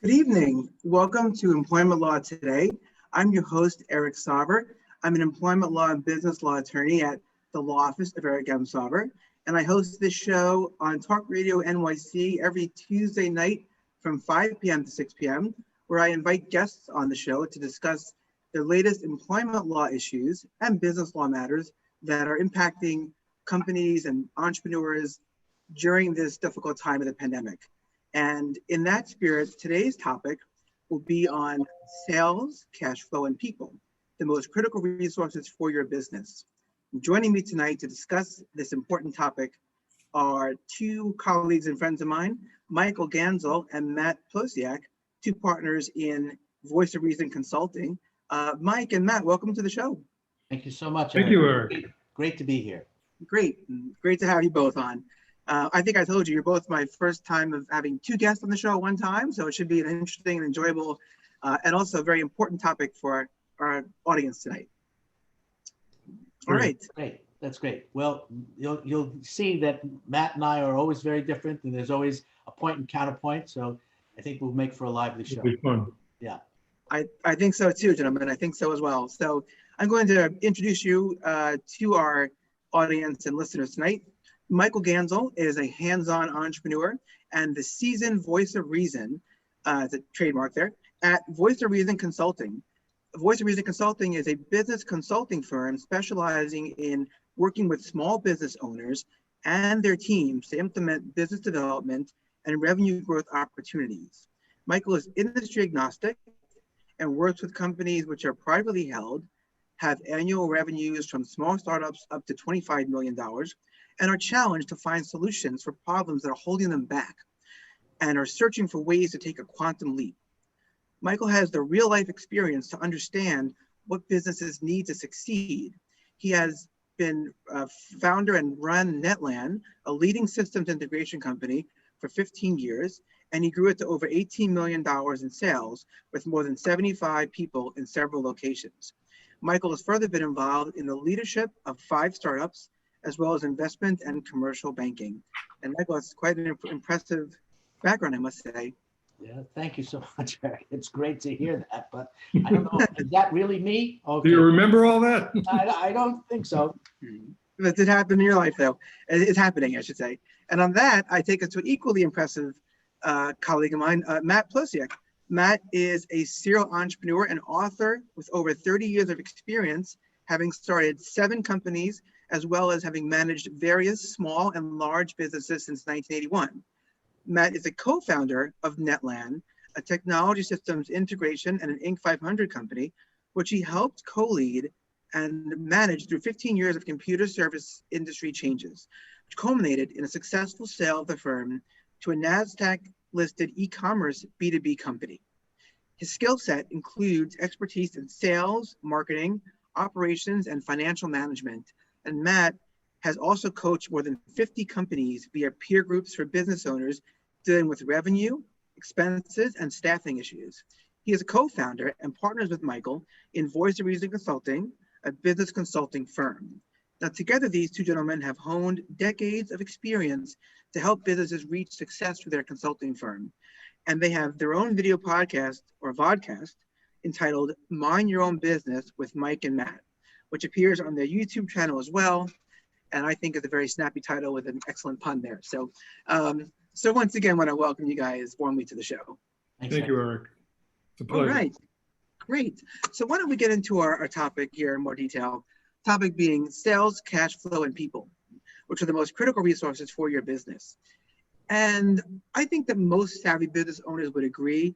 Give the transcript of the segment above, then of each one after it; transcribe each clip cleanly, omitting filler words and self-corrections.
Good evening. Welcome to Employment Law Today. I'm your host, Eric Sarver. I'm an employment law and business law attorney at the law office of Eric M. Sarver, and I host this show on Talk Radio NYC every Tuesday night from 5 p.m. to 6 p.m., where I invite guests on the show to discuss the latest employment law issues and business law matters that are impacting companies and entrepreneurs during this difficult time of the pandemic. And in that spirit, today's topic will be on sales, cash flow, and people, the most critical resources for your business. Joining me tonight to discuss this important topic are two colleagues and friends of mine, Michael Ganzel and Matt Plosiak, two partners in Voice of Reason Consulting. Mike and Matt, welcome to the show. Thank you so much, Thank you, Eric. Great to be here. Great to have you both on. I think I told you, you're both my first time of having two guests on the show at one time, so it should be an interesting and enjoyable and also a very important topic for our audience tonight. All right. Great. That's great. Well, you'll see that Matt and I are always very different, and there's always a point and counterpoint, so I think we'll make for a lively show. It'll be fun. Yeah. I think so too, gentlemen. I think so as well. So I'm going to introduce you to our audience and listeners tonight. Michael Ganzel is a hands-on entrepreneur and the seasoned Voice of Reason, the trademark there, at Voice of Reason Consulting. Voice of Reason Consulting is a business consulting firm specializing in working with small business owners and their teams to implement business development and revenue growth opportunities. Michael is industry agnostic and works with companies which are privately held, have annual revenues from small startups up to $25 million, and are challenged to find solutions for problems that are holding them back and are searching for ways to take a quantum leap. Michael has the real life experience to understand what businesses need to succeed. He has been a founder and run Netland, a leading systems integration company, for 15 years, and he grew it to over $18 million in sales with more than 75 people in several locations. Michael has further been involved in the leadership of 5 startups, as well as investment and commercial banking. And Michael has quite an impressive background, I must say. Yeah, thank you so much, Eric. It's great to hear that, but I don't know, is that really me? Okay. Do you remember all that? I don't think so. That did happen in your life, though. It's happening, I should say. And on that, I take us to an equally impressive colleague of mine, Matt Plosiak. Matt is a serial entrepreneur and author with over 30 years of experience, having started 7 companies, as well as having managed various small and large businesses since 1981. Matt is a co-founder of Netland, a technology systems integration and an Inc. 500 company, which he helped co-lead and manage through 15 years of computer service industry changes, which culminated in a successful sale of the firm to a NASDAQ-listed e-commerce B2B company. His skill set includes expertise in sales, marketing, operations, and financial management. And Matt has also coached more than 50 companies via peer groups for business owners dealing with revenue, expenses, and staffing issues. He is a co-founder and partners with Michael in Voice of Reason Consulting, a business consulting firm. Now, together, these two gentlemen have honed decades of experience to help businesses reach success through their consulting firm. And they have their own video podcast or vodcast entitled Mind Your Own Business with Mike and Matt, which appears on their YouTube channel as well. And I think it's a very snappy title with an excellent pun there. So, so once again, I want to welcome you guys warmly to the show. Thank you, Eric. It's a pleasure. All right, great. So why don't we get into our topic here in more detail? Topic being sales, cash flow, and people, which are the most critical resources for your business. And I think that most savvy business owners would agree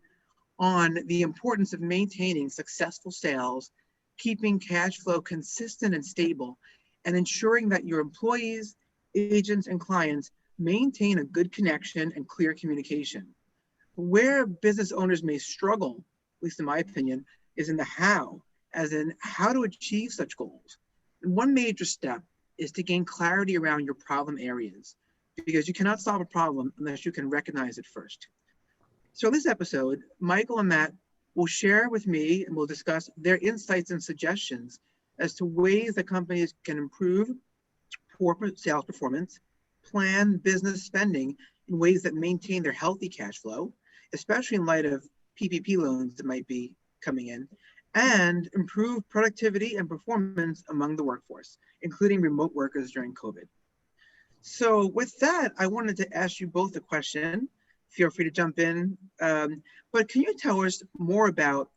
on the importance of maintaining successful sales, keeping cash flow consistent and stable, and ensuring that your employees, agents, and clients maintain a good connection and clear communication. Where business owners may struggle, at least in my opinion, is in the how, as in how to achieve such goals. And one major step is to gain clarity around your problem areas, because you cannot solve a problem unless you can recognize it first. So in this episode, Michael and Matt will share with me and we'll discuss their insights and suggestions as to ways that companies can improve corporate sales performance, plan business spending in ways that maintain their healthy cash flow, especially in light of PPP loans that might be coming in, and improve productivity and performance among the workforce, including remote workers during COVID. So with that, I wanted to ask you both a question. Feel free to jump in. But can you tell us more about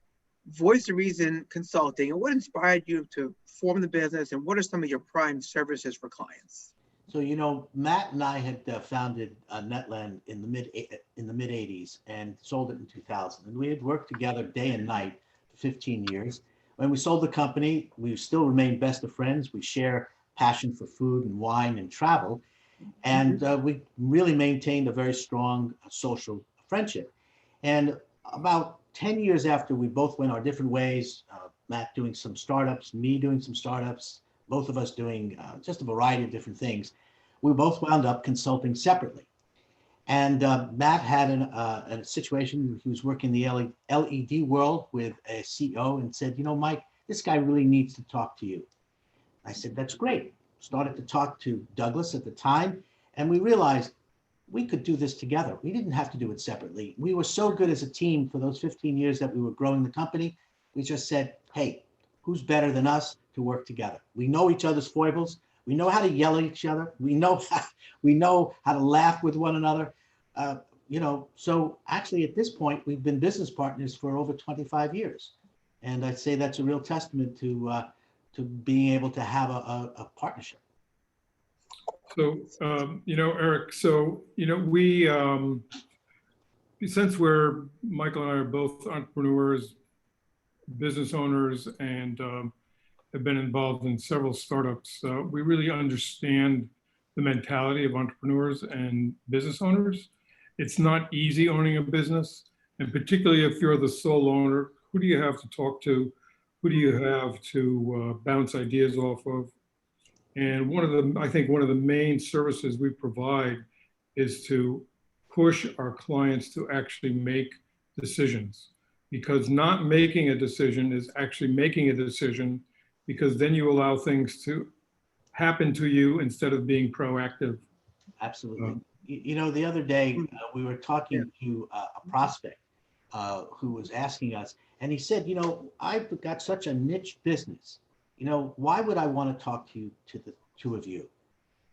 Voice of Reason Consulting and what inspired you to form the business, and what are some of your prime services for clients? So, you know, Matt and I had founded Netland in the mid 80s and sold it in 2000. And we had worked together day and night for 15 years. When we sold the company, we still remain best of friends. We share passion for food and wine and travel. And we really maintained a very strong social friendship. And about 10 years after we both went our different ways, Matt doing some startups, me doing some startups, both of us doing just a variety of different things, we both wound up consulting separately. And Matt had a situation. He was working in the LED world with a CEO and said, you know, Mike, this guy really needs to talk to you. I said, that's great. Started to talk to Douglas at the time, and we realized we could do this together. We didn't have to do it separately. We were so good as a team for those 15 years that we were growing the company. We just said, hey, who's better than us to work together? We know each other's foibles. We know how to yell at each other. We know how to laugh with one another. You know, so actually at this point, we've been business partners for over 25 years. And I'd say that's a real testament to being able to have a partnership. So, you know, Eric, so, you know, since Michael and I are both entrepreneurs, business owners, and have been involved in several startups, we really understand the mentality of entrepreneurs and business owners. It's not easy owning a business, and particularly if you're the sole owner, who do you have to talk to? Who do you have to bounce ideas off of? And I think one of the main services we provide is to push our clients to actually make decisions, because not making a decision is actually making a decision, because then you allow things to happen to you instead of being proactive. Absolutely. You know, the other day we were talking to a prospect who was asking us, and he said, you know, I've got such a niche business. You know, why would I want to talk to you, to the two of you?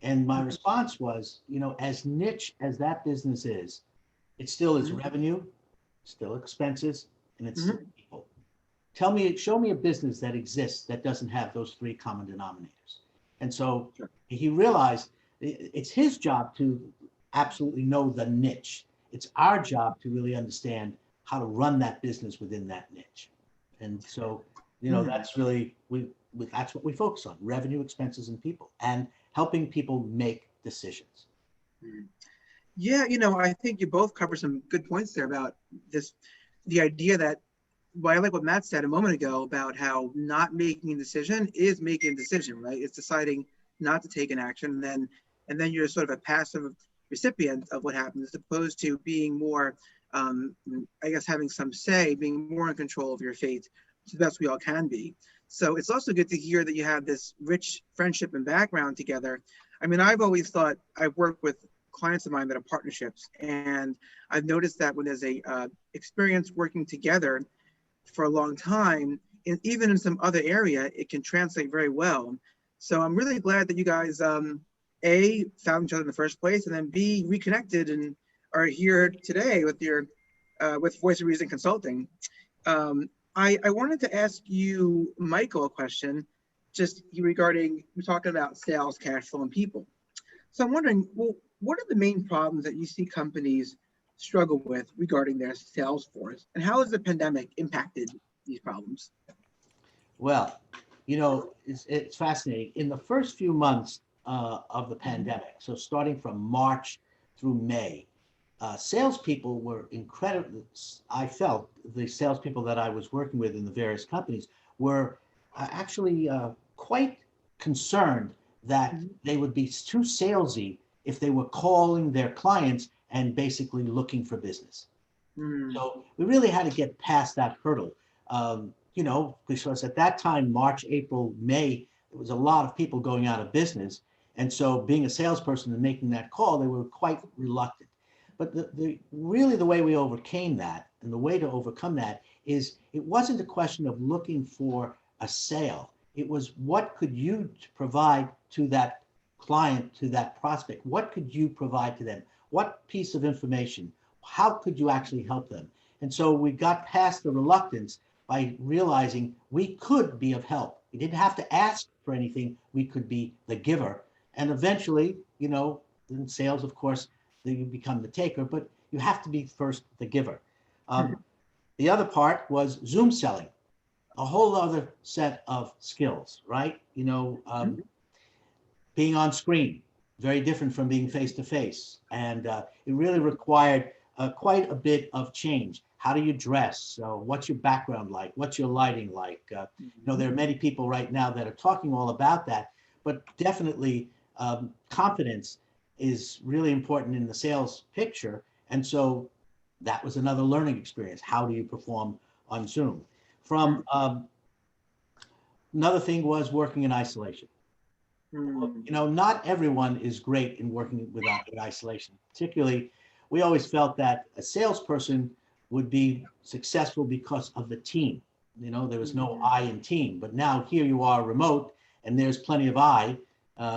And my response was, you know, as niche as that business is, it still is revenue, still expenses, and it's still people. Show me a business that exists that doesn't have those three common denominators. And so he realized it's his job to absolutely know the niche. It's our job to really understand how to run that business within that niche. And so, you know, that's really, that's what we focus on: revenue, expenses, and people, and helping people make decisions. Yeah, you know, I think you both cover some good points there about the idea that, well, I like what Matt said a moment ago about how not making a decision is making a decision, right? It's deciding not to take an action, and then you're sort of a passive recipient of what happens, as opposed to being more, I guess, having some say, being more in control of your fate, to the best we all can be. So it's also good to hear that you have this rich friendship and background together. I mean, I've always thought, I've worked with clients of mine that are partnerships, and I've noticed that when there's a experience working together for a long time, and even in some other area, it can translate very well. So I'm really glad that you guys, A, found each other in the first place, and then B, reconnected and are here today with your with Voice of Reason Consulting. I wanted to ask you, Michael, a question just regarding, we're talking about sales, cash flow, and people. So I'm wondering, well, what are the main problems that you see companies struggle with regarding their sales force, and how has the pandemic impacted these problems? Well, you know, it's fascinating. In the first few months of the pandemic, so starting from March through May, salespeople were incredible. I felt the salespeople that I was working with in the various companies were actually quite concerned that they would be too salesy if they were calling their clients and basically looking for business. So we really had to get past that hurdle, you know, because at that time, March, April, May, there was a lot of people going out of business. And so being a salesperson and making that call, they were quite reluctant. But really the way we overcame that, and the way to overcome that, is it wasn't a question of looking for a sale. It was, what could you provide to that client, to that prospect? What could you provide to them? What piece of information? How could you actually help them? And so we got past the reluctance by realizing we could be of help. We didn't have to ask for anything. We could be the giver. And eventually, in sales, of course, you become the taker, but you have to be first the giver. The other part was Zoom selling, a whole other set of skills, right? Being on screen, very different from being face to face. And it really required quite a bit of change. How do you dress? What's your background like? What's your lighting like? There are many people right now that are talking all about that, but definitely confidence is really important in the sales picture. And so that was another learning experience. How do you perform on Zoom? From another thing was working in isolation. Not everyone is great in working in isolation. Particularly, we always felt that a salesperson would be successful because of the team. There was no I in team, but now here you are remote and there's plenty of I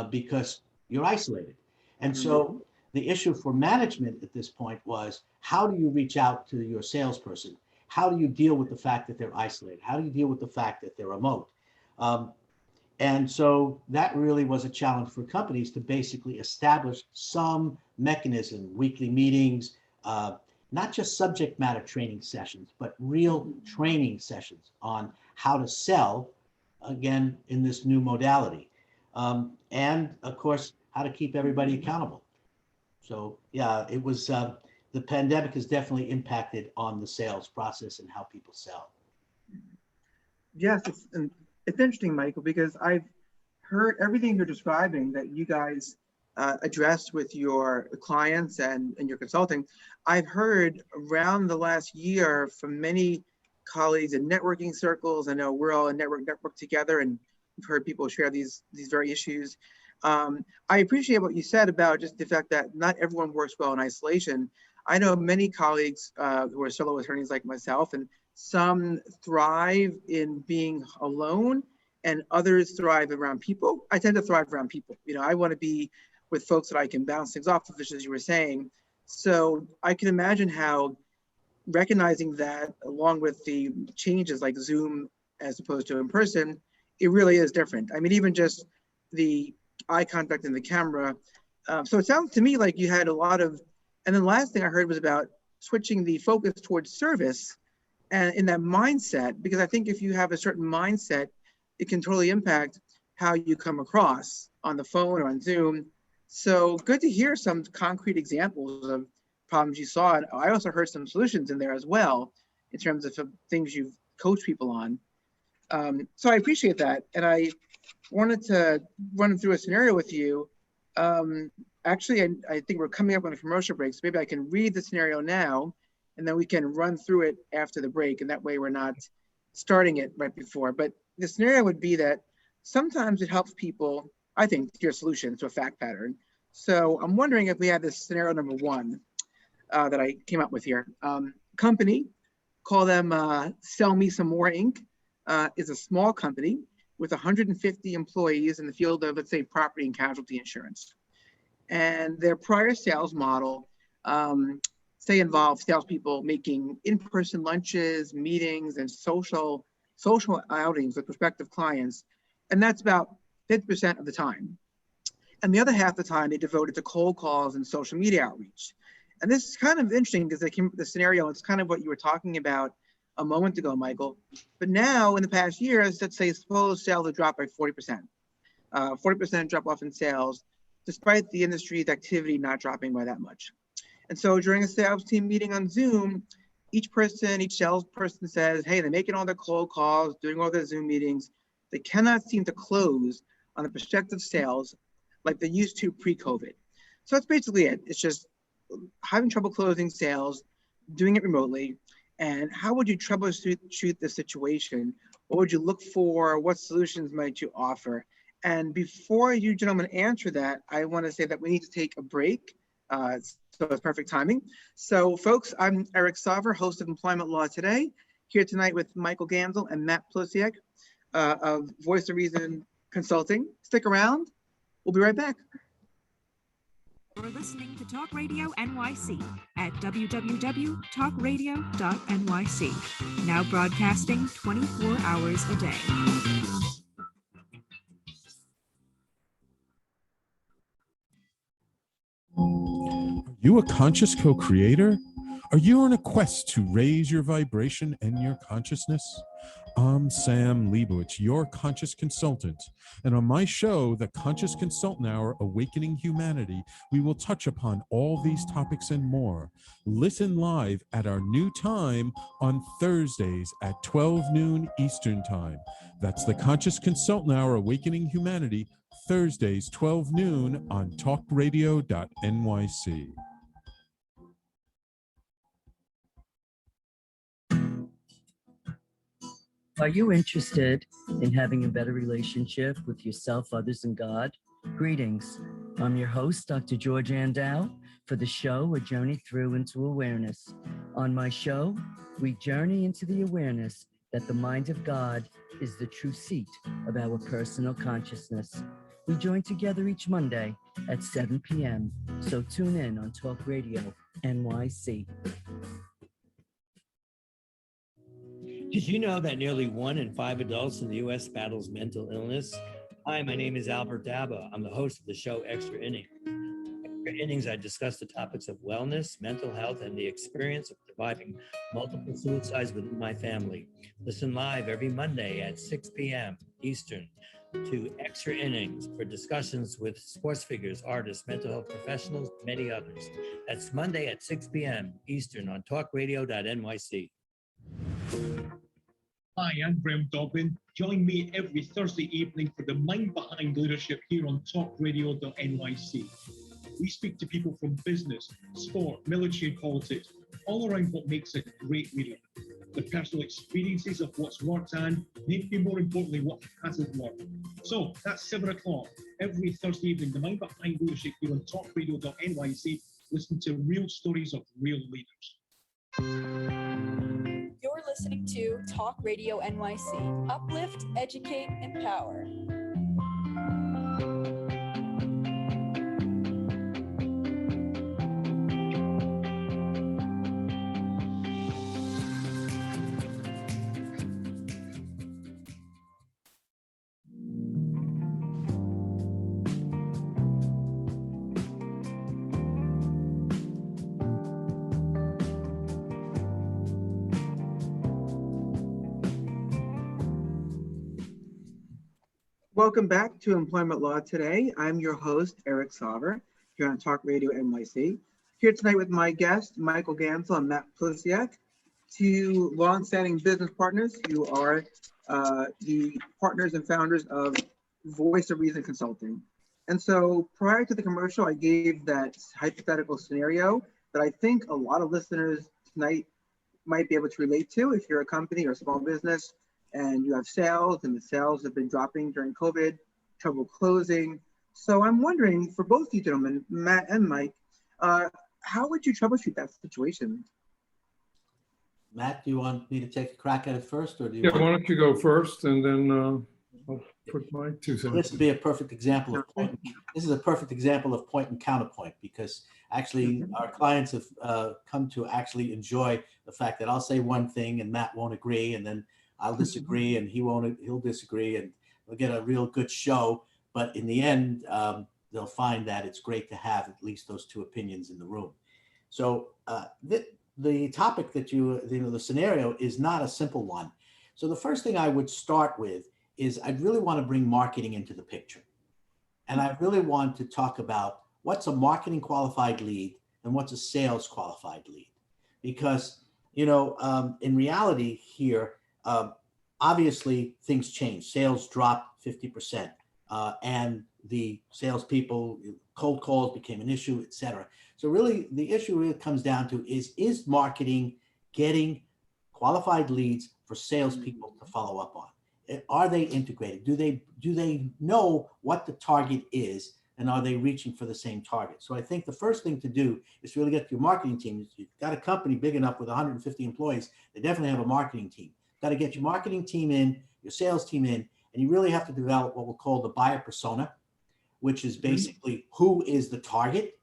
because you're isolated. And so the issue for management at this point was, how do you reach out to your salesperson? How do you deal with the fact that they're isolated? How do you deal with the fact that they're remote? And so that really was a challenge for companies to basically establish some mechanism, weekly meetings, not just subject matter training sessions, but real training sessions on how to sell, again, in this new modality. And of course, how to keep everybody accountable. So yeah, it was, the pandemic has definitely impacted on the sales process and how people sell. Yes, it's interesting, Michael, because I've heard everything you're describing that you guys addressed with your clients and your consulting. I've heard around the last year from many colleagues in networking circles. I know we're all in network together, and we've heard people share these very issues. I appreciate what you said about just the fact that not everyone works well in isolation. I know many colleagues who are solo attorneys like myself, and some thrive in being alone and others thrive around people. I tend to thrive around people. I want to be with folks that I can bounce things off of, as you were saying. So I can imagine how recognizing that, along with the changes like Zoom as opposed to in person, it really is different. I mean, even just the eye contact in the camera. So it sounds to me like you had a lot of, and then the last thing I heard was about switching the focus towards service and in that mindset, because I think if you have a certain mindset, it can totally impact how you come across on the phone or on Zoom. So good to hear some concrete examples of problems you saw. And I also heard some solutions in there as well, in terms of things you've coached people on. So I appreciate that. And I wanted to run through a scenario with you. Actually, I think we're coming up on a commercial break, so maybe I can read the scenario now, and then we can run through it after the break, and that way we're not starting it right before. But the scenario would be that sometimes it helps people, I think, to your solution to a fact pattern. So I'm wondering if we have this scenario number one that I came up with here. Company, call them Sell Me Some More Inc., is a small company with 150 employees in the field of, let's say, property and casualty insurance. And their prior sales model, say, involved salespeople making in-person lunches, meetings, and social outings with prospective clients. And that's about 50% of the time. And the other half of the time they devoted to cold calls and social media outreach. And this is kind of interesting because the scenario, it's kind of what you were talking about a moment ago, Michael. But now in the past years, let's say, suppose sales have dropped by 40%. 40% drop off in sales, despite the industry's activity not dropping by that much. And so during a sales team meeting on Zoom, each salesperson says, hey, they're making all their cold calls, doing all their Zoom meetings. They cannot seem to close on the prospective sales like they used to pre-COVID. So that's basically it. It's just having trouble closing sales, doing it remotely. And how would you troubleshoot the situation? What would you look for? What solutions might you offer? And before you gentlemen answer that, I want to say that we need to take a break So it's perfect timing. So folks, I'm Eric Sarver, host of Employment Law Today, here tonight with Michael Gansel and Matt Plosiak of Voice of Reason Consulting. Stick around. We'll be right back. You're listening to Talk Radio NYC at www.talkradio.nyc. Now broadcasting 24 hours a day. Are you a conscious co-creator? Are you on a quest to raise your vibration and your consciousness? I'm Sam Leibowitz, your conscious consultant. And on my show, The Conscious Consultant Hour, Awakening Humanity, we will touch upon all these topics and more. Listen live at our new time on Thursdays at 12 noon Eastern Time. That's The Conscious Consultant Hour, Awakening Humanity, Thursdays, 12 noon on talkradio.nyc. Are you interested in having a better relationship with yourself, others, and God? Greetings. I'm your host, Dr. George Andow, for the show, A Journey Through into Awareness. On my show, we journey into the awareness that the mind of God is the true seat of our personal consciousness. We join together each Monday at 7 p.m., so tune in on Talk Radio NYC. Did you know that nearly 1 in 5 adults in the U.S. battles mental illness? Hi, my name is Albert Daba. I'm the host of the show Extra Innings. Extra Innings, I discuss the topics of wellness, mental health, and the experience of surviving multiple suicides within my family. Listen live every Monday at 6 p.m. Eastern to Extra Innings for discussions with sports figures, artists, mental health professionals, and many others. That's Monday at 6 p.m. Eastern on talkradio.nyc. Hi, I'm Graham Dobbin. Join me every Thursday evening for the Mind Behind Leadership here on talkradio.nyc. We speak to people from business, sport, military, and politics, all around what makes a great leader. The personal experiences of what's worked and, maybe more importantly, what hasn't worked. So that's 7 o'clock every Thursday evening, the Mind Behind Leadership here on talkradio.nyc. Listen to real stories of real leaders. You're listening to Talk Radio NYC. Uplift, educate, empower. Welcome back to Employment Law Today. I'm your host, Eric Sarver, here on Talk Radio NYC. Here tonight with my guests, Michael Gansel and Matt Plosiak, two long-standing business partners who are the partners and founders of Voice of Reason Consulting. And so prior to the commercial, I gave that hypothetical scenario that I think a lot of listeners tonight might be able to relate to if you're a company or a small business and you have sales and the sales have been dropping during COVID, trouble closing. So I'm wondering, for both you gentlemen, Matt and Mike, how would you troubleshoot that situation? Matt, do you want me to take a crack at it first, or do you? Yeah, why don't you go first, and then I'll put my 2 cents. This would be a perfect example of point. This is a perfect example of point and counterpoint, because actually our clients have come to actually enjoy the fact that I'll say one thing and Matt won't agree, and then I'll disagree and he'll disagree, and we'll get a real good show. But in the end, they'll find that it's great to have at least those 2 opinions in the room. So the topic that the scenario is not a simple one. So the first thing I would start with is I'd really want to bring marketing into the picture. And I really want to talk about what's a marketing qualified lead and what's a sales qualified lead. Because, in reality here, obviously things change. Sales dropped 50%, and the salespeople, cold calls became an issue, et cetera. So really the issue really comes down to is marketing getting qualified leads for salespeople to follow up on? Are they integrated? Do they know what the target is and are they reaching for the same target? So I think the first thing to do is to really get your marketing team. You've got a company big enough with 150 employees, they definitely have a marketing team. Got to get your marketing team in, your sales team in, and you really have to develop what we'll call the buyer persona, which is basically who is the target,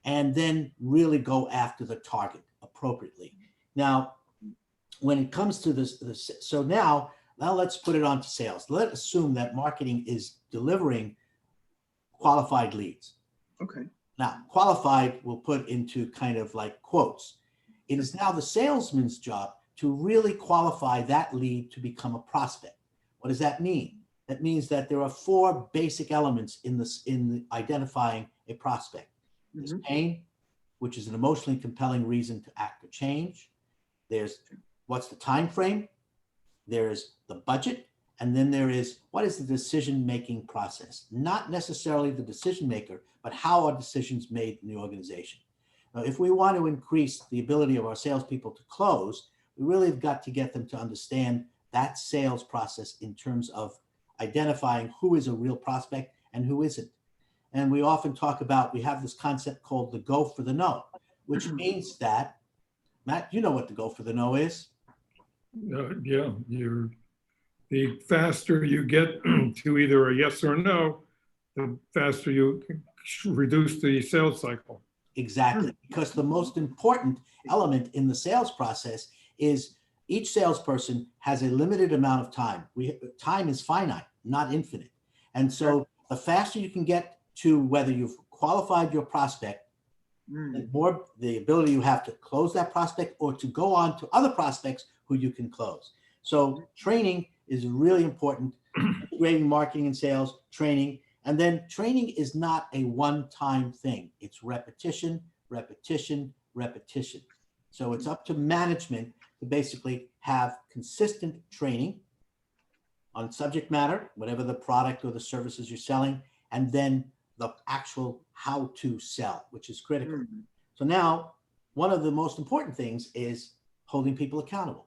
and then really go after the target appropriately. Now, when it comes to this, so now let's put it on to sales. Let's assume that marketing is delivering qualified leads. Okay. Now, qualified we'll put into kind of like quotes. It is now the salesman's job to really qualify that lead to become a prospect. What does that mean? That means that there are 4 basic elements in identifying a prospect. There's pain, which is an emotionally compelling reason to act or change. There's what's the time frame. There's the budget. And then there is what is the decision-making process? Not necessarily the decision maker, but how are decisions made in the organization? Now, if we want to increase the ability of our salespeople to close, we really have got to get them to understand that sales process in terms of identifying who is a real prospect and who isn't. And we often talk about, we have this concept called the go for the no, which means that, Matt, you know what the go for the no is? Yeah, the faster you get to either a yes or a no, the faster you reduce the sales cycle. Exactly, because the most important element in the sales process is each salesperson has a limited amount of time. Time is finite, not infinite. And so the faster you can get to whether you've qualified your prospect, the more the ability you have to close that prospect or to go on to other prospects who you can close. So training is really important, integrating marketing and sales, training. And then training is not a one-time thing. It's repetition, repetition, repetition. So it's up to management to basically have consistent training on subject matter, whatever the product or the services you're selling, and then the actual how to sell, which is critical. So now, one of the most important things is holding people accountable.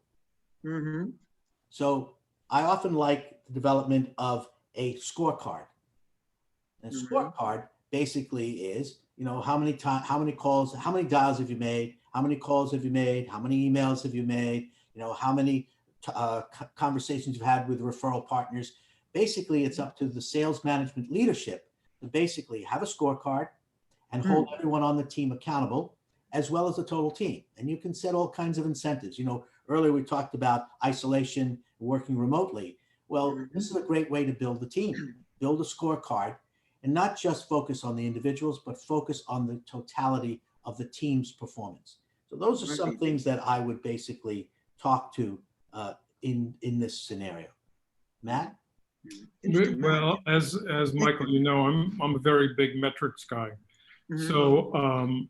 So I often like the development of a scorecard. And a scorecard basically is, how many calls, how many dials have you made? How many calls have you made? How many emails have you made? How many conversations you've had with referral partners. Basically, it's up to the sales management leadership to basically have a scorecard and hold everyone on the team accountable, as well as the total team. And you can set all kinds of incentives. Earlier we talked about isolation, working remotely. Well, this is a great way to build the team, build a scorecard, and not just focus on the individuals, but focus on the totality of the team's performance. So those are some things that I would basically talk to in this scenario. Matt? Well, as Michael, I'm a very big metrics guy. So,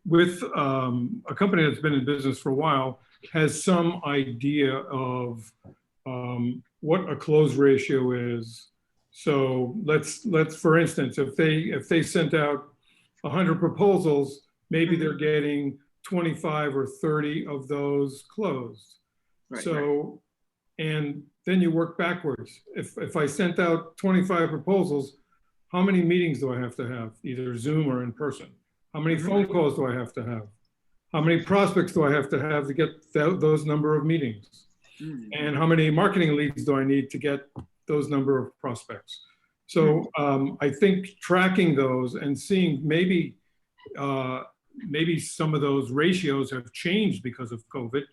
with a company that's been in business for a while has some idea of what a close ratio is. So let's for instance, if they sent out 100 proposals, maybe they're getting 25 or 30 of those closed. And then you work backwards. If I sent out 25 proposals, how many meetings do I have to have, either Zoom or in person? How many phone calls do I have to have? How many prospects do I have to get those number of meetings? And how many marketing leads do I need to get those number of prospects? So I think tracking those and seeing maybe some of those ratios have changed because of COVID.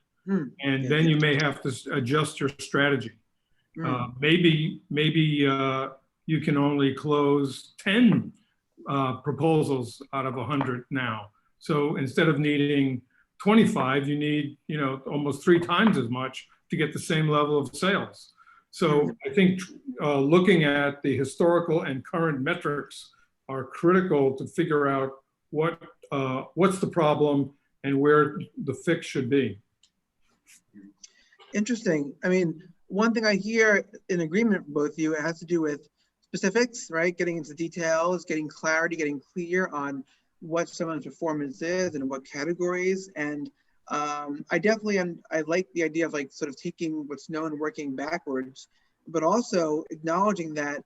And then you may have to adjust your strategy. Maybe you can only close 10 proposals out of 100 now. So instead of needing 25, you need almost 3 times as much to get the same level of sales. So I think looking at the historical and current metrics are critical to figure out what's the problem and where the fix should be. Interesting. I mean, one thing I hear in agreement with both of you, it has to do with specifics, right? Getting into details, getting clarity, getting clear on what someone's performance is and what categories. And I like the idea of sort of taking what's known, working backwards, but also acknowledging that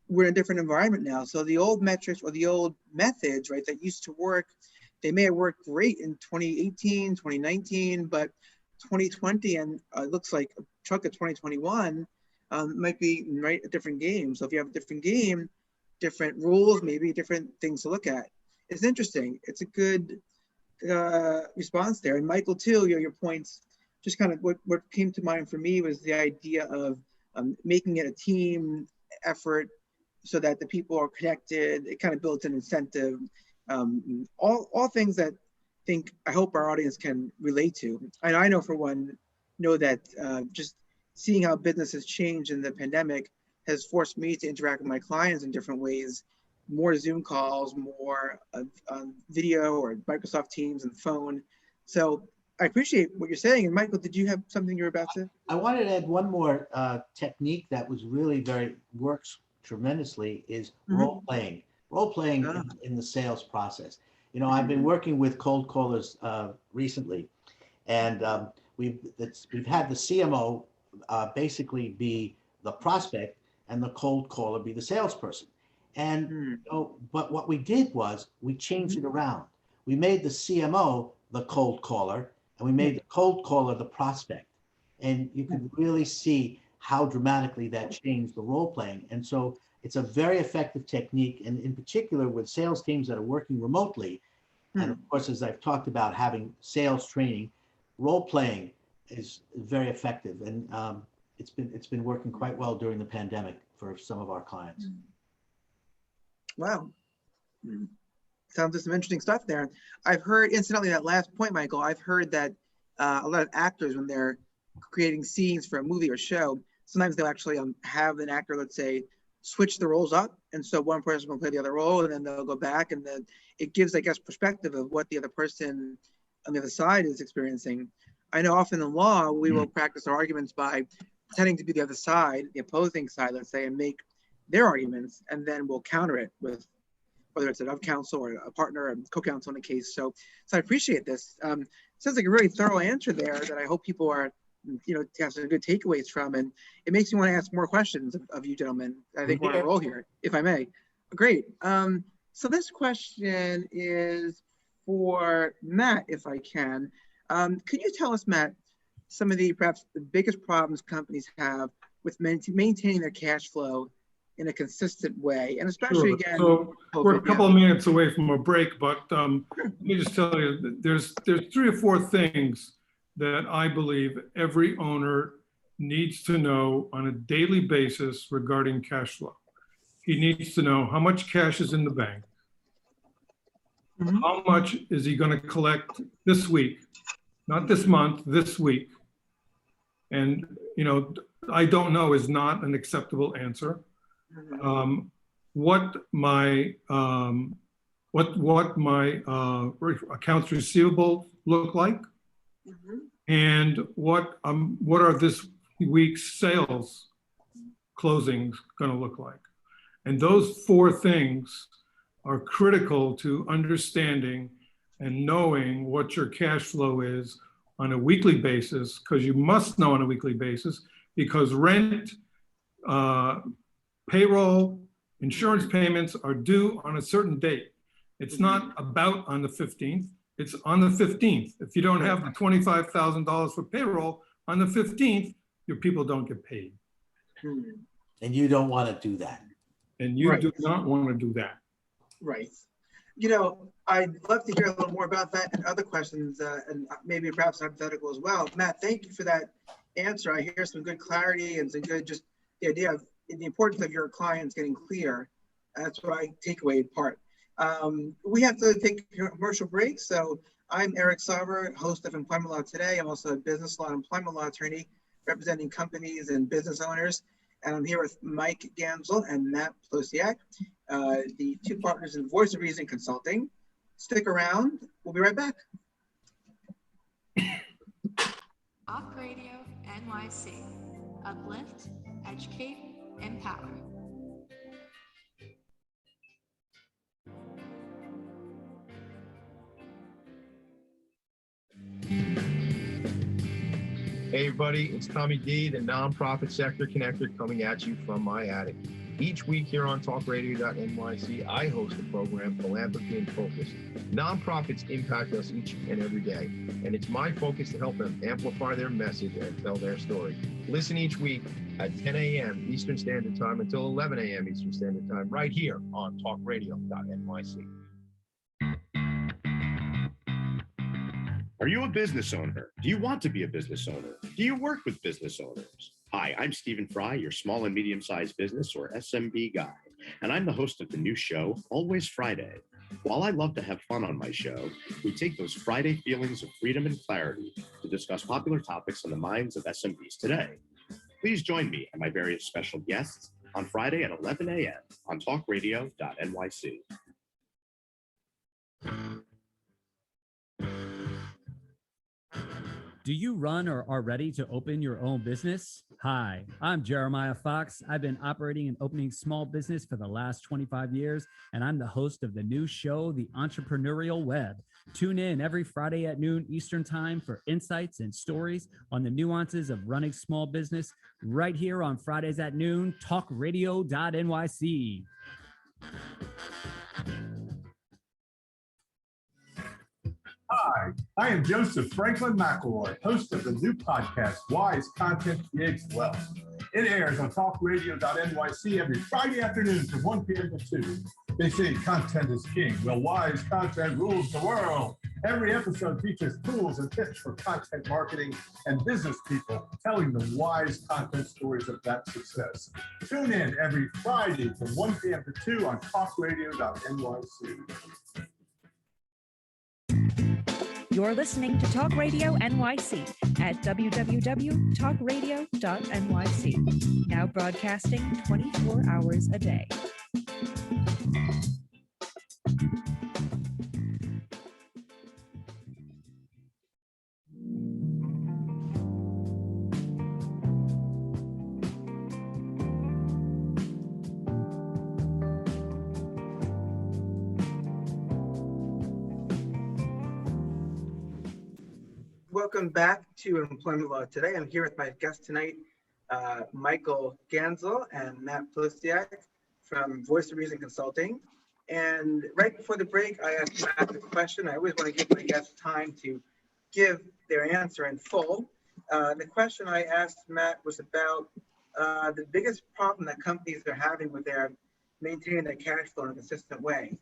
we're in a different environment now. So the old metrics or the old methods, right, that used to work, they may have worked great in 2018, 2019, but 2020 and it looks like a chunk of 2021 might be right a different game. So if you have a different game, different rules, maybe different things to look at. It's interesting. It's a good response there. And Michael, too, your points, just kind of what came to mind for me was the idea of making it a team effort so that the people are connected. It kind of builds an incentive. All things that I hope our audience can relate to. And I know for one, know that just seeing how business has changed in the pandemic has forced me to interact with my clients in different ways, more Zoom calls, more video or Microsoft Teams and phone. So I appreciate what you're saying. And Michael, did you have something you were about to? I wanted to add one more technique that was really works tremendously is role playing in the sales process. You know, I've been working with cold callers recently, and we've had the CMO basically be the prospect and the cold caller be the salesperson. And you know, but what we did was we changed it around. We made the CMO the cold caller, and we made the cold caller the prospect. And you could really see how dramatically that changed the role playing. And so it's a very effective technique, and in particular with sales teams that are working remotely. And of course, as I've talked about, having sales training, role playing is very effective, and it's been working quite well during the pandemic for some of our clients. Wow, sounds like some interesting stuff there. I've heard, incidentally, that last point, Michael. I've heard that a lot of actors, when they're creating scenes for a movie or show, sometimes they'll actually have an actor, let's say, switch the roles up, and so one person will play the other role, and then they'll go back, and then it gives, I guess, perspective of what the other person on the other side is experiencing. I know often in law, we will practice our arguments by pretending to be the other side, the opposing side, let's say, and make their arguments, and then we'll counter it with whether it's an of counsel or a partner or co-counsel in a case. So I appreciate this. Sounds like a really thorough answer there that I hope people are, have some good takeaways from, and it makes me want to ask more questions of you gentlemen. I think we're on a roll here, if I may. Great. So this question is for Matt, if I can. Could you tell us, Matt, some of perhaps the biggest problems companies have with maintaining their cash flow in a consistent way, and especially again. So we're a couple of minutes away from a break, but let me just tell you that there's 3 or 4 things that I believe every owner needs to know on a daily basis regarding cash flow. He needs to know how much cash is in the bank, how much is he going to collect this week, not this month, this week. And, I don't know is not an acceptable answer. What my accounts receivable look like, and what are this week's sales closings going to look like. And those 4 things are critical to understanding and knowing what your cash flow is on a weekly basis, because you must know on a weekly basis, because rent, payroll, insurance payments are due on a certain date. It's not about on the 15th, it's on the 15th. If you don't have the $25,000 for payroll on the 15th, your people don't get paid. And you don't want to do that. And you do not want to do that. Right. I'd love to hear a little more about that and other questions, and maybe perhaps hypothetical as well. Matt, thank you for that answer. I hear some good clarity and some good, just the idea of the importance of your clients getting clear. That's what I take away in part. We have to take a commercial break. So I'm Eric Sarver, host of Employment Law Today. I'm also a business law and employment law attorney representing companies and business owners. And I'm here with Mike Gansel and Matt Plosiak, the 2 partners in Voice of Reason Consulting. Stick around. We'll be right back. Talk Radio NYC. Uplift, educate, empower. Hey everybody, it's Tommy D, the nonprofit sector connector, coming at you from my attic. Each week here on talkradio.nyc, I host the program Philanthropy in Focus. Nonprofits impact us each and every day, and it's my focus to help them amplify their message and tell their story. Listen each week at 10 a.m. Eastern Standard Time until 11 a.m. Eastern Standard Time, right here on talkradio.nyc. Are you a business owner? Do you want to be a business owner? Do you work with business owners? Hi, I'm Stephen Fry, your small and medium-sized business or SMB guy, and I'm the host of the new show, Always Friday. While I love to have fun on my show, we take those Friday feelings of freedom and clarity to discuss popular topics on the minds of SMBs today. Please join me and my various special guests on Friday at 11 a.m. on talkradio.nyc. Do you run or are ready to open your own business? Hi, I'm Jeremiah Fox. I've been operating and opening small business for the last 25 years, and I'm the host of the new show, The Entrepreneurial Web. Tune in every Friday at noon Eastern Time for insights and stories on the nuances of running small business right here on Fridays at noon, talkradio.nyc. Hi, I am Joseph Franklin McElroy, host of the new podcast, Wise Content Creates Wealth. It airs on talkradio.nyc every Friday afternoon from 1 p.m. to 2. They say content is king. Well, wise content rules the world. Every episode features tools and tips for content marketing and business people telling the wise content stories of that success. Tune in every Friday from 1 p.m. to 2 on talkradio.nyc. You're listening to Talk Radio NYC at www.talkradio.nyc. Now broadcasting 24 hours a day. Welcome back to Employment Law Today. I'm here with my guest tonight, Michael Gansel and Matt Plosiak from Voice of Reason Consulting. And right before the break, I asked Matt a question. I always want to give my guests time to give their answer in full. The question I asked Matt was about the biggest problem that companies are having with their maintaining their cash flow in a consistent way.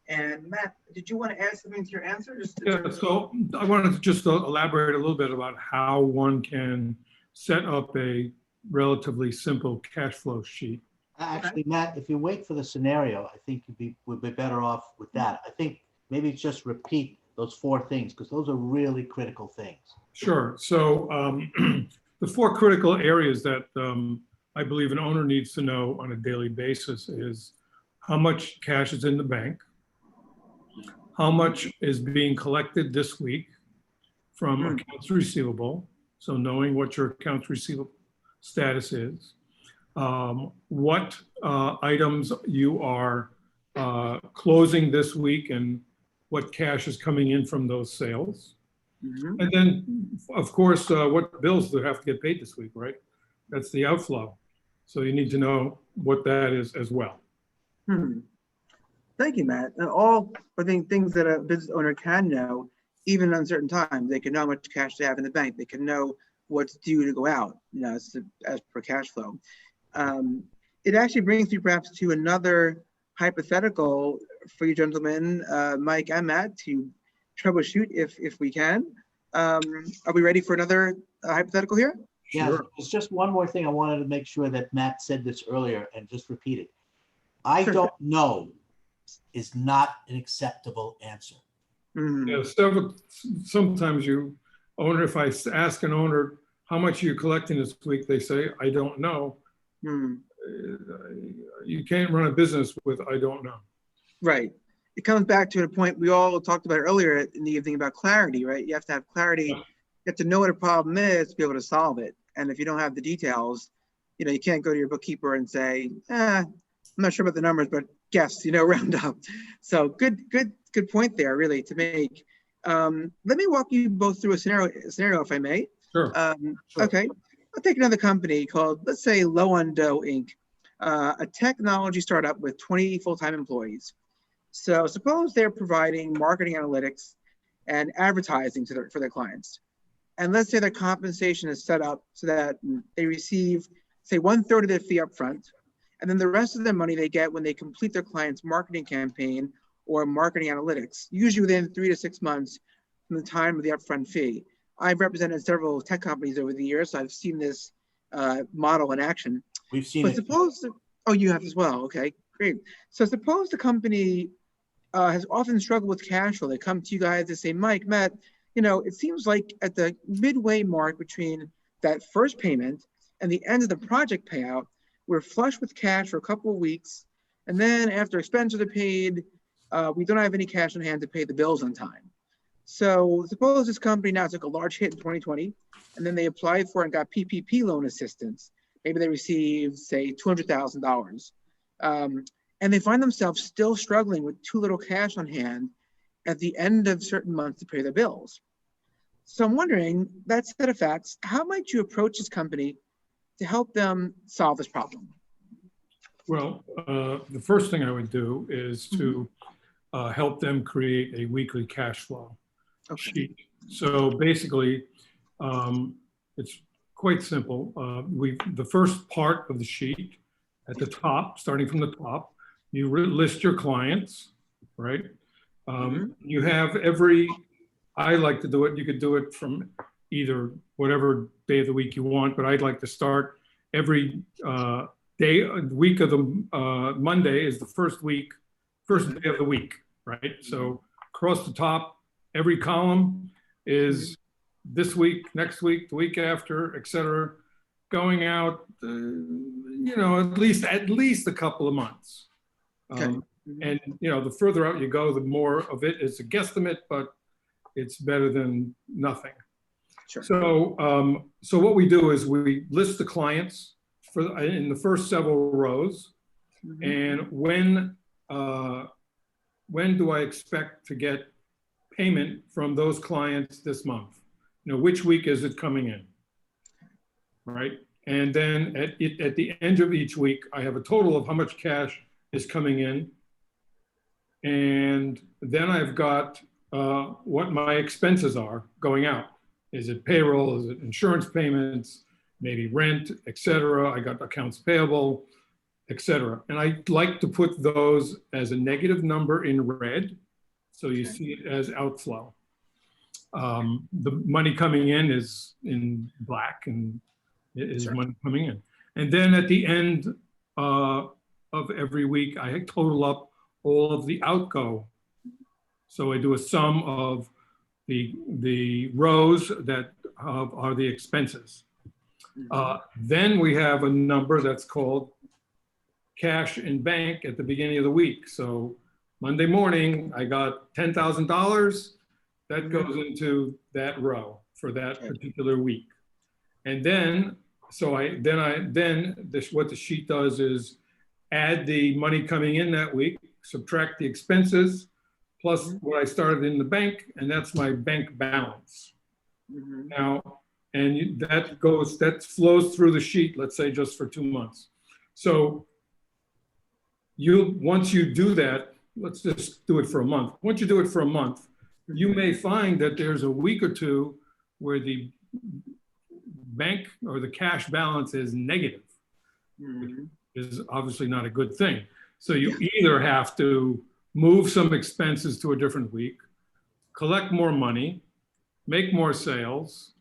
And Matt, did you want to add something to your answer? So I wanted to just elaborate a little bit about how one can set up a relatively simple cash flow sheet. Actually, Matt, if you wait for the scenario, I think would be better off with that. I think maybe just repeat those 4 things because those are really critical things. Sure. So the 4 critical areas that I believe an owner needs to know on a daily basis is how much cash is in the bank, how much is being collected this week from accounts receivable, so knowing what your accounts receivable status is, what items you are closing this week and what cash is coming in from those sales. And then, of course, what bills do have to get paid this week, right? That's the outflow. So you need to know what that is as well. Thank you, Matt. And all, I think, things that a business owner can know, even in uncertain times. They can know how much cash they have in the bank. They can know what's due to go out, as per cash flow. It actually brings me perhaps to another hypothetical for you gentlemen, Mike and Matt, to troubleshoot if we can. Are we ready for another hypothetical here? Yeah, sure. There's just one more thing I wanted to make sure that Matt said this earlier and just repeat it. I don't know is not an acceptable answer. Yeah, sometimes if I ask an owner, how much are you collecting this week? They say, I don't know. You can't run a business with, I don't know. Right. It comes back to a point we all talked about earlier in the evening about clarity, right? You have to have clarity. You have to know what a problem is to be able to solve it. And if you don't have the details, you can't go to your bookkeeper and say, I'm not sure about the numbers, but guess, round up. So good point there, really, to make. Let me walk you both through a scenario, if I may. Sure. Sure. Okay. I'll take another company called, let's say, Low on Dough Inc. a technology startup with 20 full-time employees. So suppose they're providing marketing analytics and advertising for their clients. And let's say their compensation is set up so that they receive, say, 1/3 of their fee up front, and then the rest of the money they get when they complete their client's marketing campaign or marketing analytics, usually within 3 to 6 months from the time of the upfront fee. I've represented several tech companies over the years, so I've seen this model in action. We've seen But it. suppose, oh, you have as well. Okay, great. So suppose the company has often struggled with cash flow. They come to you guys and say, Mike, Matt, it seems like at the midway mark between that first payment and the end of the project payout, we're flush with cash for a couple of weeks. And then after expenses are paid, we don't have any cash on hand to pay the bills on time. So suppose this company now took a large hit in 2020, and then they applied for and got PPP loan assistance. Maybe they received, say, $200,000. And they find themselves still struggling with too little cash on hand at the end of certain months to pay their bills. So I'm wondering, that set of facts, how might you approach this company to help them solve this problem? Well, the first thing I would do is to help them create a weekly cash flow sheet. So basically, it's quite simple. The first part of the sheet at the top, starting from the top, you list your clients, right? You have I like to do it, you could do it from either whatever day of the week you want, but I'd like to start every week of the Monday is the first day of the week, right? So across the top, every column is this week, next week, the week after, et cetera, going out, at least a couple of months. And the further out you go, the more of it is a guesstimate, but it's better than nothing. Sure. So what we do is we list the clients in the first several rows, and when do I expect to get payment from those clients this month? Which week is it coming in, right? And then at the end of each week, I have a total of how much cash is coming in. And then I've got what my expenses are going out. Is it payroll? Is it insurance payments? Maybe rent, et cetera. I got accounts payable, et cetera. And I like to put those as a negative number in red, so you see it as outflow. The money coming in is in black, and it is money coming in. And then at the end of every week, I total up all of the outgo. So I do a sum of the rows that are the expenses. Then we have a number that's called cash in bank at the beginning of the week. So Monday morning, I got $10,000. That goes into that row for that particular week. And then, what the sheet does is add the money coming in that week, subtract the expenses, plus what I started in the bank, and that's my bank balance. Now, and that flows through the sheet, let's say just for 2 months. So once you do that, let's just do it for a month. Once you do it for a month, you may find that there's a week or two where the bank or the cash balance is negative. Which is obviously not a good thing. So you either have to move some expenses to a different week, collect more money, make more sales,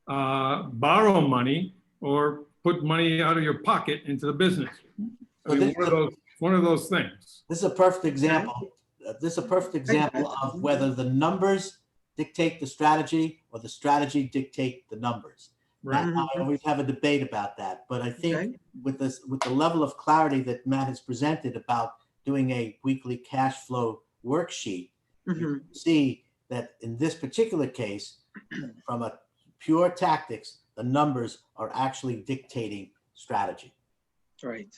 borrow money, or put money out of your pocket into the business. I mean, one of those things. This is a perfect example. This is a perfect example of whether the numbers dictate the strategy or the strategy dictate the numbers. Right. Matt and I always have a debate about that, but I think with the level of clarity that Matt has presented about doing a weekly cash flow worksheet, you can see that in this particular case, from a pure tactics, the numbers are actually dictating strategy. Right.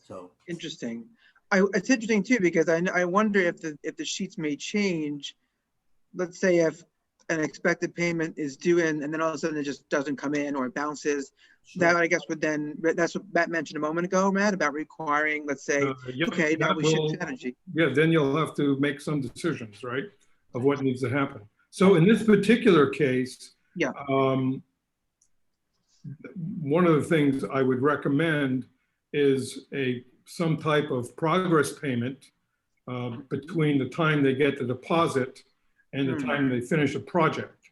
So interesting. It's interesting too, because I wonder if the sheets may change. Let's say if an expected payment is due in, and then all of a sudden it just doesn't come in or it bounces, that I guess would then, that's what Matt mentioned a moment ago, Matt, about requiring, let's say, Yep, okay, now that we shift will- strategy. Yeah, then you'll have to make some decisions, right, of what needs to happen. So in this particular case, yeah, one of the things I would recommend is some type of progress payment between the time they get the deposit and the time they finish a project.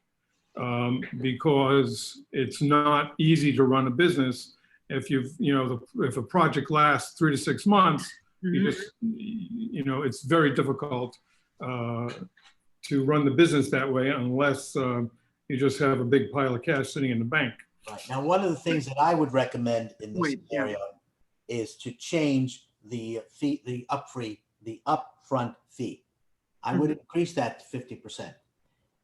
Because it's not easy to run a business if if a project lasts 3 to 6 months, it's very difficult to run the business that way unless you just have a big pile of cash sitting in the bank. Right. Now, one of the things that I would recommend in this scenario is to change the fee, the upfront fee. I would increase that to 50%.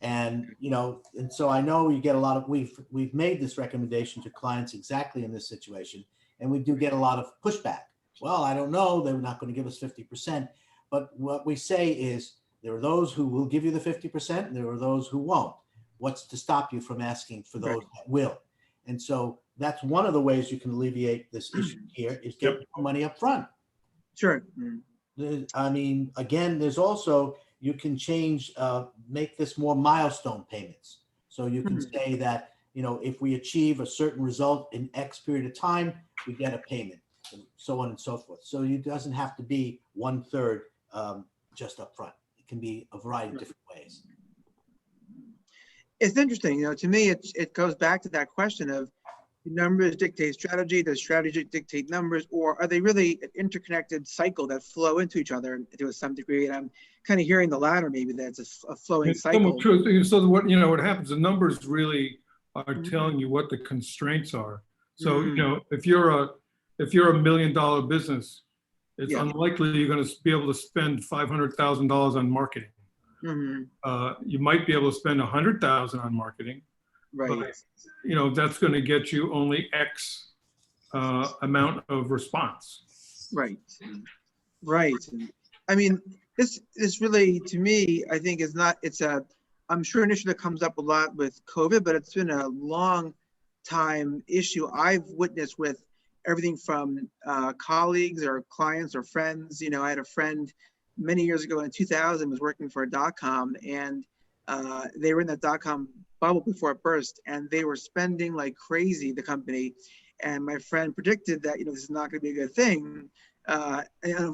And, and so I know you get a lot of, we've made this recommendation to clients exactly in this situation, and we do get a lot of pushback. Well, I don't know, they're not going to give us 50%. But what we say is there are those who will give you the 50%, and there are those who won't. What's to stop you from asking for those that will? And so that's one of the ways you can alleviate this issue here is get more money up front. Sure. I mean, again, there's also, you can change, make this more milestone payments. So you can say that, if we achieve a certain result in X period of time, we get a payment, and so on and so forth. So it doesn't have to be 1/3 just up front. It can be a variety of different ways. It's interesting, to me, it goes back to that question of numbers dictate strategy, does strategy dictate numbers, or are they really an interconnected cycle that flow into each other to some degree? And I'm kind of hearing the latter, maybe that's a flowing cycle. So what happens, the numbers really are telling you what the constraints are. So, if you're a $1 million business, it's unlikely you're going to be able to spend $500,000 on marketing. You might be able to spend $100,000 on marketing, right? But, that's going to get you only X amount of response. Right. I mean, this really, to me, I think is not. I'm sure an issue that comes up a lot with COVID, but it's been a long time issue I've witnessed with everything from colleagues or clients or friends. I had a friend many years ago in 2000 was working for a .com, and they were in that .com bubble before it burst, and they were spending like crazy, the company. And my friend predicted that this is not going to be a good thing. And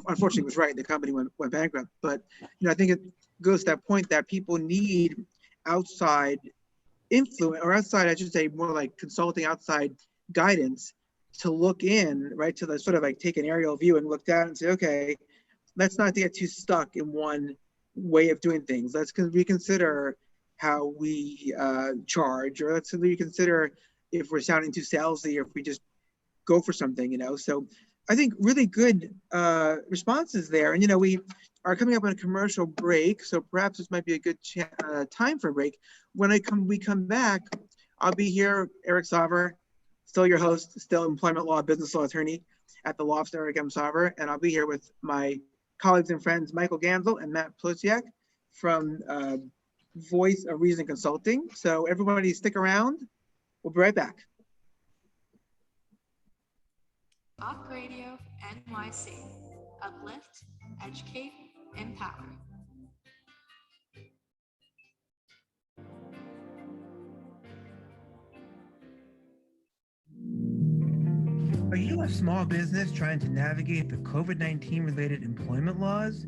unfortunately, it was right. The company went bankrupt. But I think it goes to that point that people need outside influence, or outside, I should say, more like consulting, outside guidance to look in, right, to the sort of like take an aerial view and look down and say, okay, let's not get too stuck in one way of doing things. Let's reconsider how we charge, or let's reconsider if we're sounding too salesy, or if we just go for something, So I think really good responses there. And, we are coming up on a commercial break, so perhaps this might be a good time for a break. When we come back, I'll be here, Eric Sarver, still your host, still employment law, business law attorney at the law office, Eric M. Sarver, and I'll be here with my colleagues and friends, Michael Gansel and Matt Plosiak from Voice of Reason Consulting. So everybody stick around. We'll be right back. Talk Radio NYC. Uplift, educate, empower. Are you a small business trying to navigate the COVID-19 related employment laws?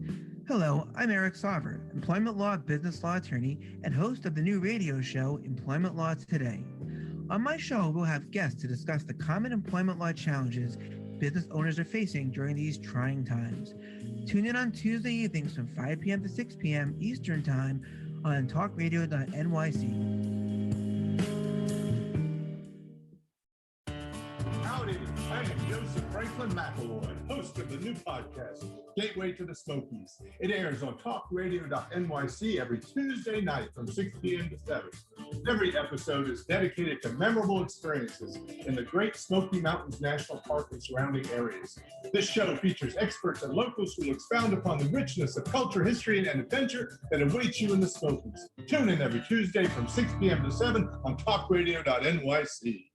Hello, I'm Eric Sarver, employment law, business law attorney, and host of the new radio show, Employment Law Today. On my show, we'll have guests to discuss the common employment law challenges business owners are facing during these trying times. Tune in on Tuesday evenings from 5 p.m. to 6 p.m. Eastern Time on talkradio.nyc. Howdy, I am Joseph Franklin McElroy, host of the new podcast, gateway to the Smokies. It airs on talkradio.nyc every Tuesday night from 6 p.m. to 7. Every episode is dedicated to memorable experiences in the Great Smoky Mountains National Park and surrounding areas. This show features experts and locals who expound upon the richness of culture, history, and adventure that awaits you in the Smokies. Tune in every Tuesday from 6 p.m. to 7 on talkradio.nyc.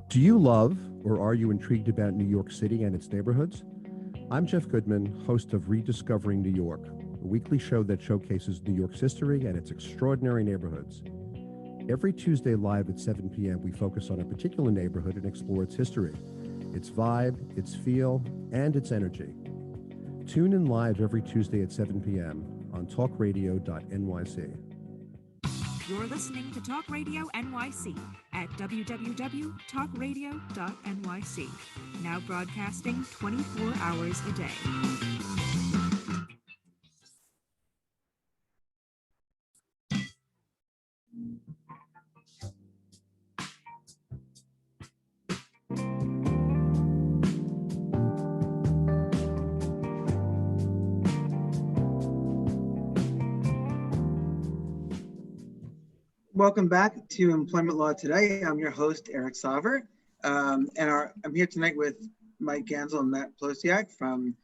Do you love or are you intrigued about New York City and its neighborhoods? I'm Jeff Goodman, host of Rediscovering New York, a weekly show that showcases New York's history and its extraordinary neighborhoods. Every Tuesday live at 7 p.m., we focus on a particular neighborhood and explore its history, its vibe, its feel, and its energy. Tune in live every Tuesday at 7 p.m. on talkradio.nyc. You're listening to Talk Radio NYC at www.talkradio.nyc. Now broadcasting 24 hours a day. Welcome back to Employment Law Today. I'm your host, Eric Sarver, I'm here tonight with Mike Gansel and Matt Plosiak from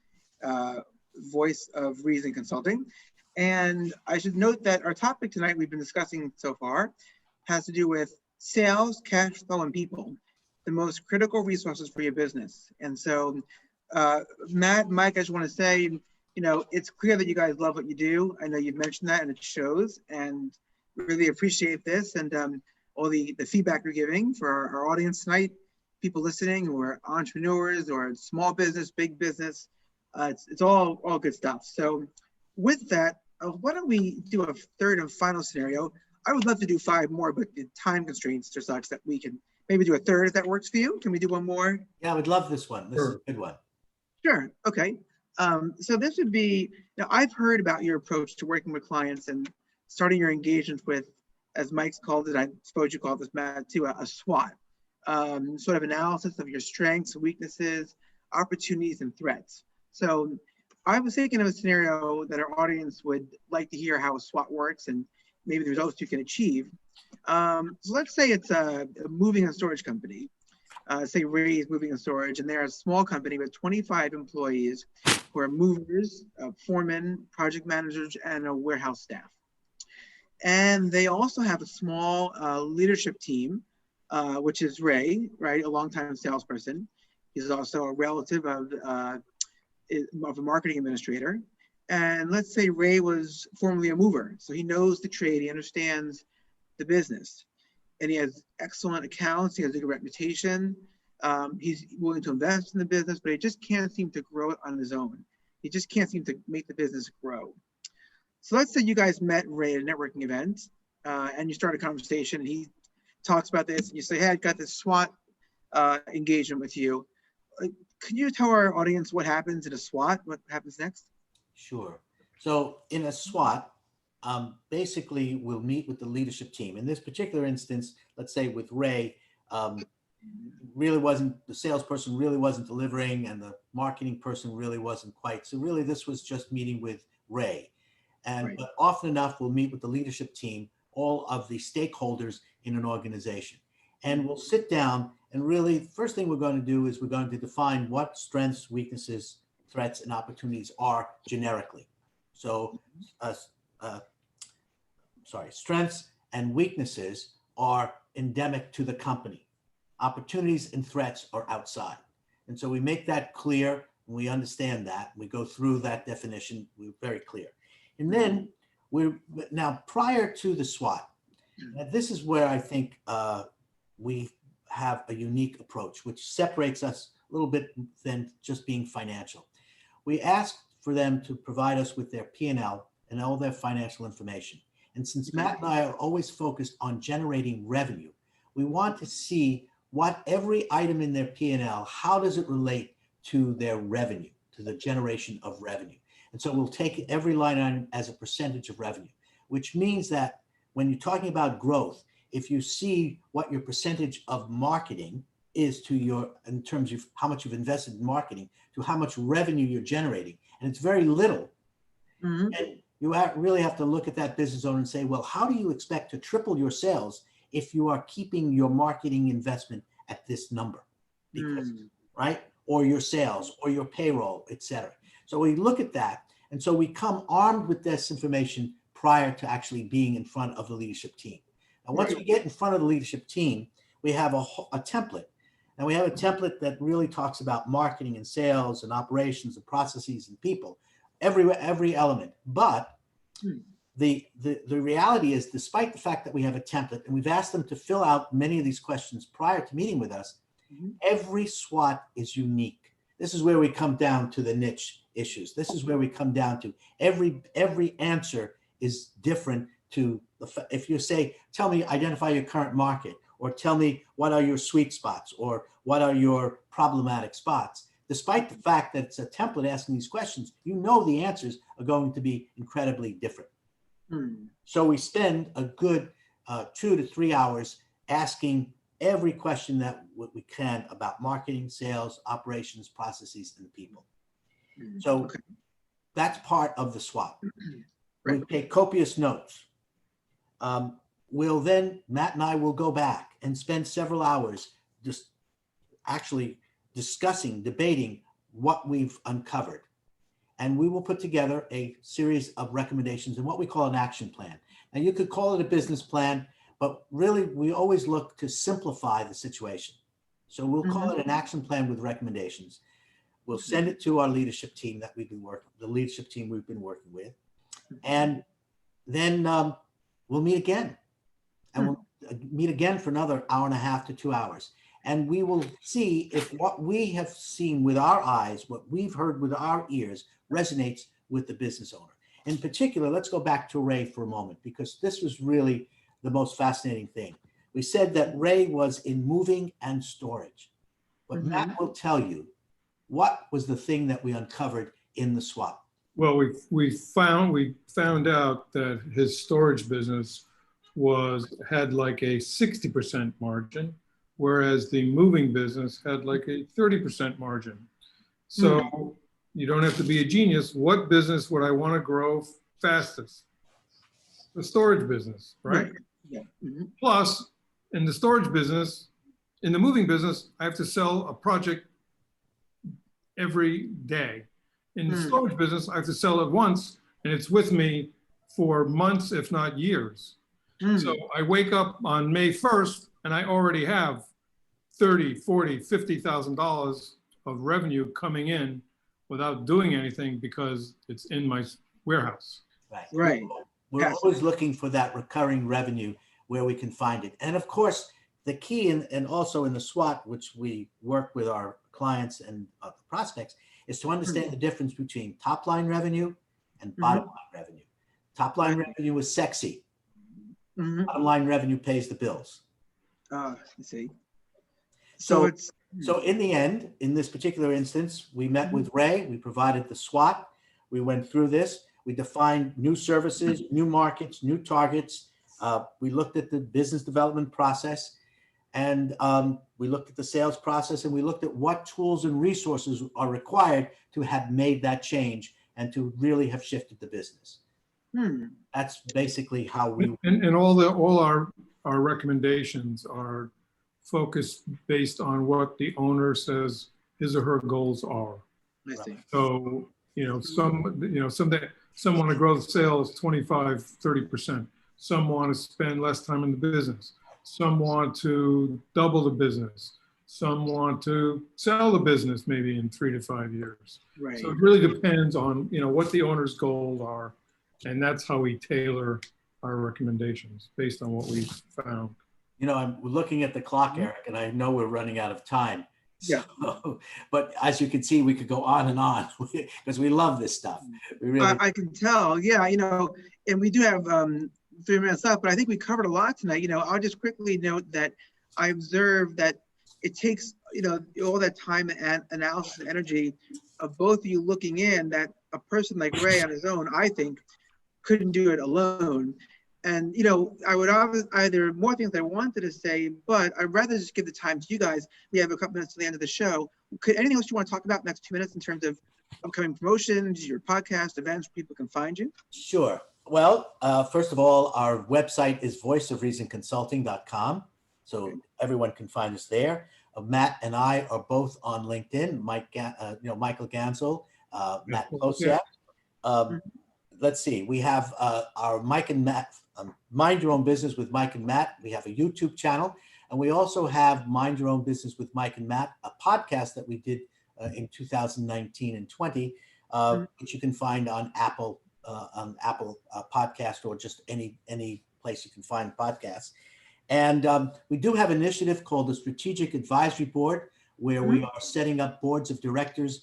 Voice of Reason Consulting. And I should note that our topic tonight we've been discussing so far has to do with sales, cash flow, and people, the most critical resources for your business. And so, Matt, Mike, I just want to say, it's clear that you guys love what you do. I know you've mentioned that and it shows, and really appreciate this and all the feedback you're giving for our audience tonight, people listening who are entrepreneurs or small business, big business. It's all good stuff. So with that, why don't we do a third and final scenario? I would love to do 5 more, but the time constraints are such that we can maybe do a third if that works for you. Can we do one more? Yeah, I would love this one. This is a good one. Sure. Okay. So this would be, I've heard about your approach to working with clients and starting your engagement with, as Mike's called it, I suppose you call this, Matt, too, a SWOT, sort of analysis of your strengths, weaknesses, opportunities, and threats. So I was thinking of a scenario that our audience would like to hear how a SWOT works and maybe the results you can achieve. So let's say it's a moving and storage company, say Ray's Moving and Storage, and they're a small company with 25 employees who are movers, foremen, project managers, and a warehouse staff. And they also have a small leadership team, which is Ray, right, a longtime salesperson. He's also a relative of a marketing administrator. And let's say Ray was formerly a mover, so he knows the trade, he understands the business, and he has excellent accounts, he has a good reputation. He's willing to invest in the business, but he just can't seem to grow it on his own. He just can't seem to make the business grow. So let's say you guys met Ray at a networking event and you start a conversation and he talks about this and you say, hey, I got this SWOT engagement with you. Could you tell our audience what happens in a SWOT? What happens next? Sure. So in a SWOT, basically we'll meet with the leadership team. In this particular instance, let's say with Ray, the salesperson really wasn't delivering and the marketing person really wasn't quite. So really this was just meeting with Ray. But often enough, we'll meet with the leadership team, all of the stakeholders in an organization. And we'll sit down and really, first thing we're going to do is we're going to define what strengths, weaknesses, threats, and opportunities are generically. So, strengths and weaknesses are endemic to the company. Opportunities and threats are outside. And so we make that clear, and we understand that. We go through that definition, we're very clear. And then now prior to the SWOT, this is where I think we have a unique approach, which separates us a little bit than just being financial. We ask for them to provide us with their P&L and all their financial information. And since Matt and I are always focused on generating revenue, we want to see what every item in their P&L, how does it relate to their revenue, to the generation of revenue. And so we'll take every line item as a percentage of revenue, which means that when you're talking about growth, if you see what your percentage of marketing is to your, in terms of how much you've invested in marketing, to how much revenue you're generating. And it's very little. And you really have to look at that business owner and say, well, how do you expect to triple your sales if you are keeping your marketing investment at this number? Because, right? Or your sales or your payroll, et cetera. So we look at that. And so we come armed with this information prior to actually being in front of the leadership team. And once we get in front of the leadership team, we have a template. And we have a template that really talks about marketing and sales and operations and processes and people, every element. But the reality is, despite the fact that we have a template and we've asked them to fill out many of these questions prior to meeting with us, every SWOT is unique. This is where we come down to the niche issues. This is where we come down to every answer is different to if you say, tell me, identify your current market, or tell me what are your sweet spots, or what are your problematic spots. Despite the fact that it's a template asking these questions, you know the answers are going to be incredibly different. So we spend a good 2 to 3 hours asking every question that we can about marketing, sales, operations, processes, and people. So that's part of the SWOT. We take copious notes. We'll then, Matt and I will go back and spend several hours just actually discussing, debating what we've uncovered. And we will put together a series of recommendations and what we call an action plan. Now you could call it a business plan, but really we always look to simplify the situation. So we'll call it an action plan with recommendations. We'll send it to our leadership team that we've been working, the leadership team we've been working with. And then we'll meet again. And we'll meet again for another hour and a half to 2 hours. And we will see if what we have seen with our eyes, what we've heard with our ears, resonates with the business owner. In particular, let's go back to Ray for a moment, because this was really the most fascinating thing. We said that Ray was in moving and storage. But Matt will tell you, what was the thing that we uncovered in the SWOT? Well, we found out that his storage business had like a 60% margin, whereas the moving business had like a 30% margin. So you don't have to be a genius. What business would I want to grow fastest? The storage business, right? Plus, in the storage business, in the moving business, I have to sell a project every day. In the storage business, I have to sell it once, and it's with me for months, if not years. So I wake up on May 1st, and I already have $30,000, $40,000, $50,000 of revenue coming in without doing anything because it's in my warehouse. Right. We're always looking for that recurring revenue where we can find it. And of course, the key, and also in the SWOT, which we work with our clients and prospects, is to understand the difference between top line revenue and bottom line revenue. Top line revenue is sexy. Bottom line revenue pays the bills. I see. So in the end, in this particular instance, we met with Ray, we provided the SWOT, we went through this, we defined new services, new markets, new targets. We looked at the business development process, and we looked at the sales process, and we looked at what tools and resources are required to have made that change and to really have shifted the business. That's basically how we. And all our recommendations are focused based on what the owner says his or her goals are. I see. So, some want to grow the sales 25, 30%. Some want to spend less time in the business. Some want to double the business. Some want to sell the business maybe in 3 to 5 years. Right. So it really depends on, what the owner's goals are. And that's how we tailor our recommendations based on what we found. I'm looking at the clock, Eric, and I know we're running out of time. Yeah. So, but as you can see, we could go on and on because we love this stuff. We really. I can tell. Yeah, and we do have 3 minutes left, but I think we covered a lot tonight. I'll just quickly note that I observed that it takes, all that time and analysis and energy of both of you looking in, that a person like Ray on his own, I think, couldn't do it alone. And, I would either more things I wanted to say, but I'd rather just give the time to you guys. We have a couple minutes to the end of the show. Anything else you want to talk about next 2 minutes in terms of upcoming promotions, your podcast, events, where people can find you? Sure. Well, first of all, our website is voiceofreasonconsulting.com. So everyone can find us there. Matt and I are both on LinkedIn. Michael Gansel, Matt Plosiak. Let's see. We have our Mike and Matt, Mind Your Own Business with Mike and Matt. We have a YouTube channel, and we also have Mind Your Own Business with Mike and Matt, a podcast that we did in 2019 and 20, which you can find on Apple Podcast or just any place you can find podcasts. And we do have an initiative called the Strategic Advisory Board, where we are setting up boards of directors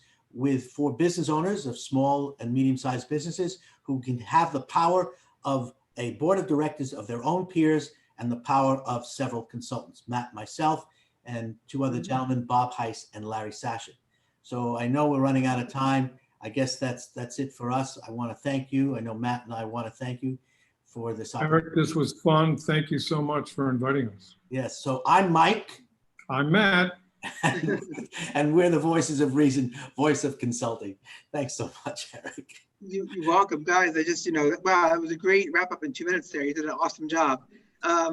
for business owners of small and medium-sized businesses who can have the power of a board of directors of their own peers and the power of several consultants, Matt, myself, and two other gentlemen, Bob Heiss and Larry Sashin. So I know we're running out of time. I guess that's it for us. I want to thank you. I know Matt and I want to thank you for this opportunity. Eric, this was fun. Thank you so much for inviting us. Yes. So I'm Mike. I'm Matt. And we're the voices of reason, voice of consulting. Thanks so much, Eric. You're welcome, guys. I just, wow, it was a great wrap up in 2 minutes there. You did an awesome job. I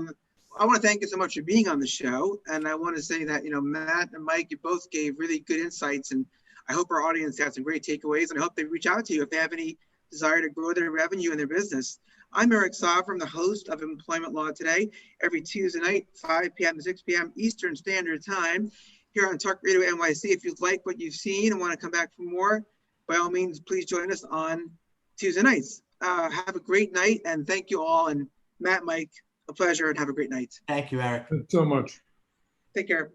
want to thank you so much for being on the show. And I want to say that, Matt and Mike, you both gave really good insights. And I hope our audience got some great takeaways. And I hope they reach out to you if they have any desire to grow their revenue and their business. I'm Eric Sarver. I'm the host of Employment Law Today, every Tuesday night, 5 p.m. to 6 p.m. Eastern Standard Time, here on Talk Radio NYC. If you've liked what you've seen and want to come back for more, by all means, please join us on Tuesday nights. Have a great night, and thank you all. And Matt, Mike, a pleasure, and have a great night. Thank you, Eric. Thanks so much. Take care.